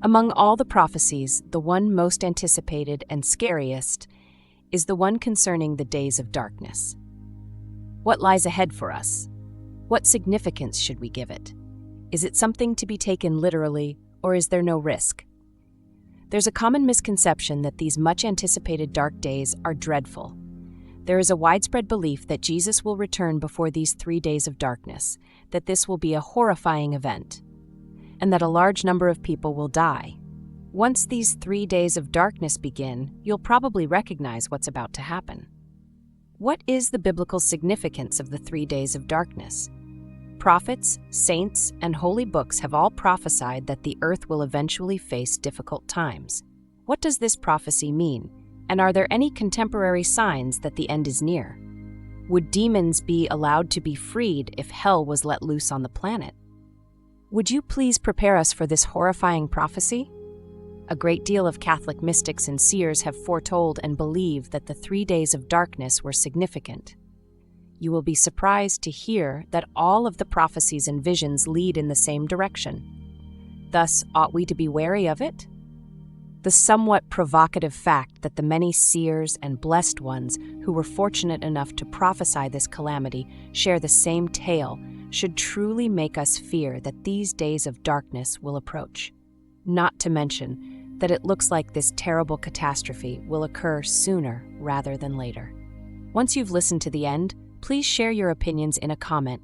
Among all the prophecies, the one most anticipated and scariest is the one concerning the days of darkness. What lies ahead for us? What significance should we give it? Is it something to be taken literally, or is there no risk? There's a common misconception that these much-anticipated dark days are dreadful. There is a widespread belief that Jesus will return before these 3 days of darkness, that this will be a horrifying event, and that a large number of people will die. Once these 3 days of darkness begin, you'll probably recognize what's about to happen. What is the biblical significance of the 3 days of darkness? Prophets, saints, and holy books have all prophesied that the earth will eventually face difficult times. What does this prophecy mean? And are there any contemporary signs that the end is near? Would demons be allowed to be freed if hell was let loose on the planet? Would you please prepare us for this horrifying prophecy? A great deal of Catholic mystics and seers have foretold and believe that the 3 days of darkness were significant. You will be surprised to hear that all of the prophecies and visions lead in the same direction. Thus, ought we to be wary of it? The somewhat provocative fact that the many seers and blessed ones who were fortunate enough to prophesy this calamity share the same tale should truly make us fear that these days of darkness will approach. Not to mention that it looks like this terrible catastrophe will occur sooner rather than later. Once you've listened to the end, please share your opinions in a comment.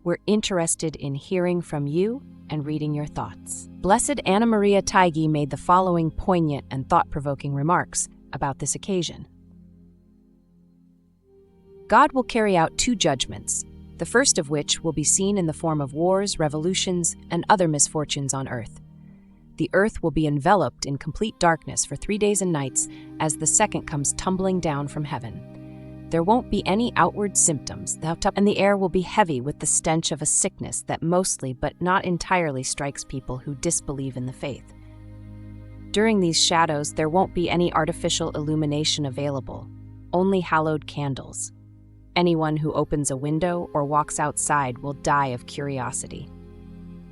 We're interested in hearing from you and reading your thoughts. Blessed Anna Maria Taigi made the following poignant and thought-provoking remarks about this occasion. God will carry out 2 judgments, the first of which will be seen in the form of wars, revolutions, and other misfortunes on earth. The earth will be enveloped in complete darkness for 3 days and nights as the second comes tumbling down from heaven. There won't be any outward symptoms, and the air will be heavy with the stench of a sickness that mostly but not entirely strikes people who disbelieve in the faith. During these shadows, there won't be any artificial illumination available, only hallowed candles. Anyone who opens a window or walks outside will die of curiosity.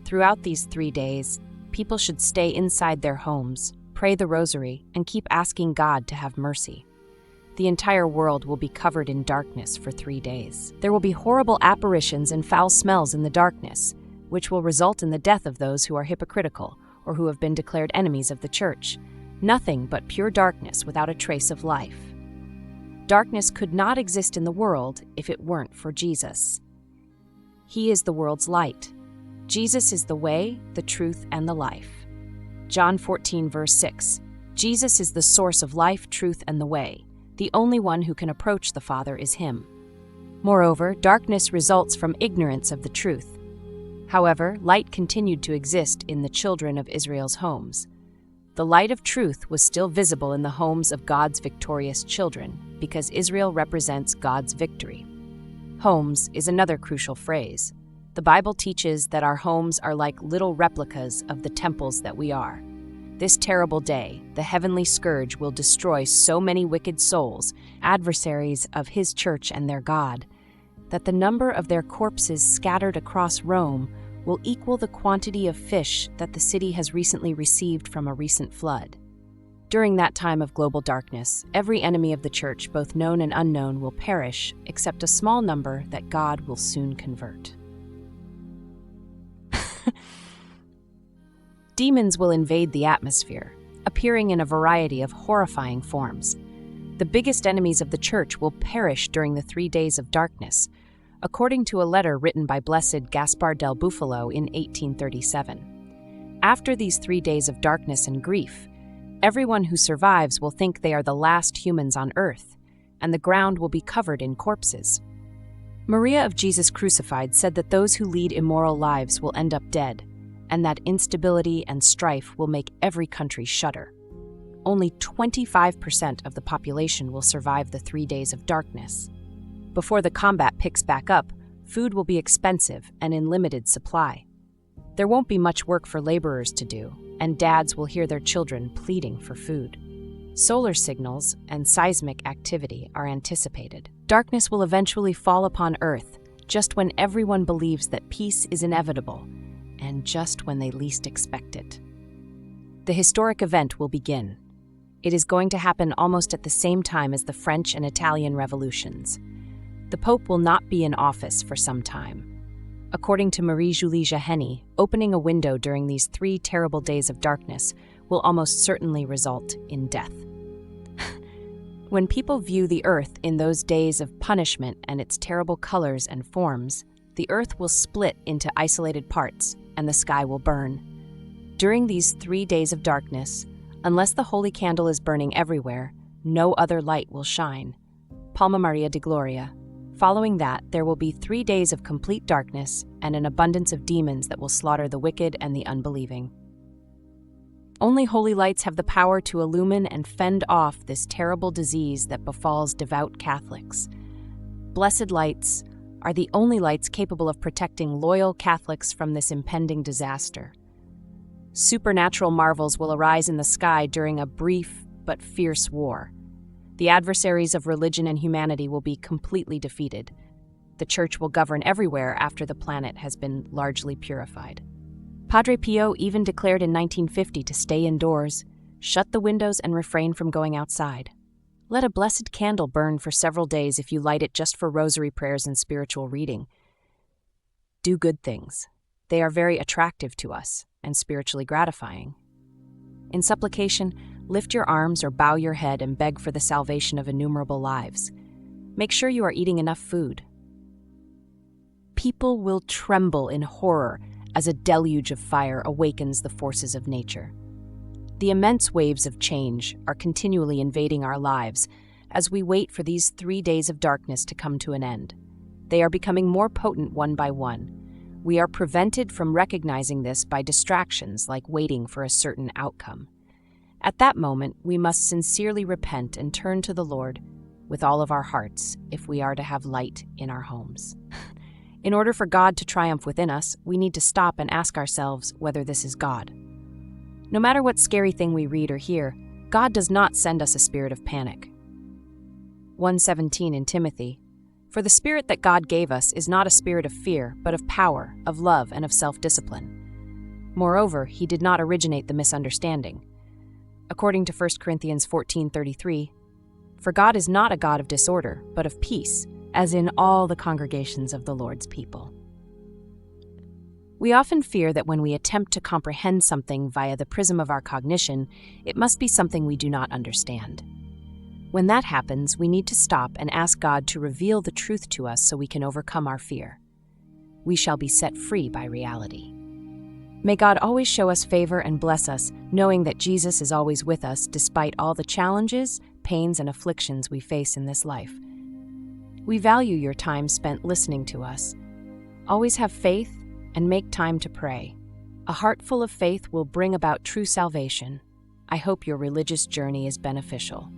Throughout these 3 days, people should stay inside their homes, pray the rosary, and keep asking God to have mercy. The entire world will be covered in darkness for 3 days. There will be horrible apparitions and foul smells in the darkness, which will result in the death of those who are hypocritical or who have been declared enemies of the church. Nothing but pure darkness without a trace of life. Darkness could not exist in the world if it weren't for Jesus. He is the world's light. Jesus is the way, the truth, and the life. John 14, verse 6. Jesus is the source of life, truth, and the way. The only one who can approach the Father is Him. Moreover, darkness results from ignorance of the truth. However, light continued to exist in the children of Israel's homes. The light of truth was still visible in the homes of God's victorious children, because Israel represents God's victory. Homes is another crucial phrase. The Bible teaches that our homes are like little replicas of the temples that we are. This terrible day, the heavenly scourge will destroy so many wicked souls, adversaries of His church and their God, that the number of their corpses scattered across Rome will equal the quantity of fish that the city has recently received from a recent flood. During that time of global darkness, every enemy of the church, both known and unknown, will perish, except a small number that God will soon convert. Demons will invade the atmosphere, appearing in a variety of horrifying forms. The biggest enemies of the church will perish during the 3 days of darkness, according to a letter written by Blessed Gaspar del Bufalo in 1837. After these 3 days of darkness and grief, everyone who survives will think they are the last humans on earth, and the ground will be covered in corpses. Maria of Jesus Crucified said that those who lead immoral lives will end up dead, and that instability and strife will make every country shudder. Only 25% of the population will survive the 3 days of darkness. Before the combat picks back up, food will be expensive and in limited supply. There won't be much work for laborers to do, and dads will hear their children pleading for food. Solar signals and seismic activity are anticipated. Darkness will eventually fall upon Earth, just when everyone believes that peace is inevitable, and just when they least expect it. The historic event will begin. It is going to happen almost at the same time as the French and Italian revolutions. The Pope will not be in office for some time. According to Marie-Julie Jaheny, opening a window during these 3 terrible days of darkness will almost certainly result in death. When people view the earth in those days of punishment and its terrible colors and forms, the earth will split into isolated parts and the sky will burn. During these 3 days of darkness, unless the holy candle is burning everywhere, no other light will shine. Palma Maria de Gloria. Following that, there will be 3 days of complete darkness and an abundance of demons that will slaughter the wicked and the unbelieving. Only holy lights have the power to illumine and fend off this terrible disease that befalls devout Catholics. Blessed lights are the only lights capable of protecting loyal Catholics from this impending disaster. Supernatural marvels will arise in the sky during a brief but fierce war. The adversaries of religion and humanity will be completely defeated. The Church will govern everywhere after the planet has been largely purified. Padre Pio even declared in 1950 to stay indoors, shut the windows and refrain from going outside. Let a blessed candle burn for several days if you light it just for rosary prayers and spiritual reading. Do good things. They are very attractive to us and spiritually gratifying. In supplication, lift your arms or bow your head and beg for the salvation of innumerable lives. Make sure you are eating enough food. People will tremble in horror as a deluge of fire awakens the forces of nature. The immense waves of change are continually invading our lives as we wait for these 3 days of darkness to come to an end. They are becoming more potent one by one. We are prevented from recognizing this by distractions like waiting for a certain outcome. At that moment, we must sincerely repent and turn to the Lord with all of our hearts if we are to have light in our homes. In order for God to triumph within us, we need to stop and ask ourselves whether this is God. No matter what scary thing we read or hear, God does not send us a spirit of panic. 1:17 in Timothy, "For the spirit that God gave us is not a spirit of fear, but of power, of love, and of self-discipline." Moreover, he did not originate the misunderstanding. According to 1 Corinthians 14:33, "For God is not a God of disorder, but of peace, as in all the congregations of the Lord's people." We often fear that when we attempt to comprehend something via the prism of our cognition, it must be something we do not understand. When that happens, we need to stop and ask God to reveal the truth to us so we can overcome our fear. We shall be set free by reality. May God always show us favor and bless us, knowing that Jesus is always with us despite all the challenges, pains, and afflictions we face in this life. We value your time spent listening to us. Always have faith and make time to pray. A heart full of faith will bring about true salvation. I hope your religious journey is beneficial.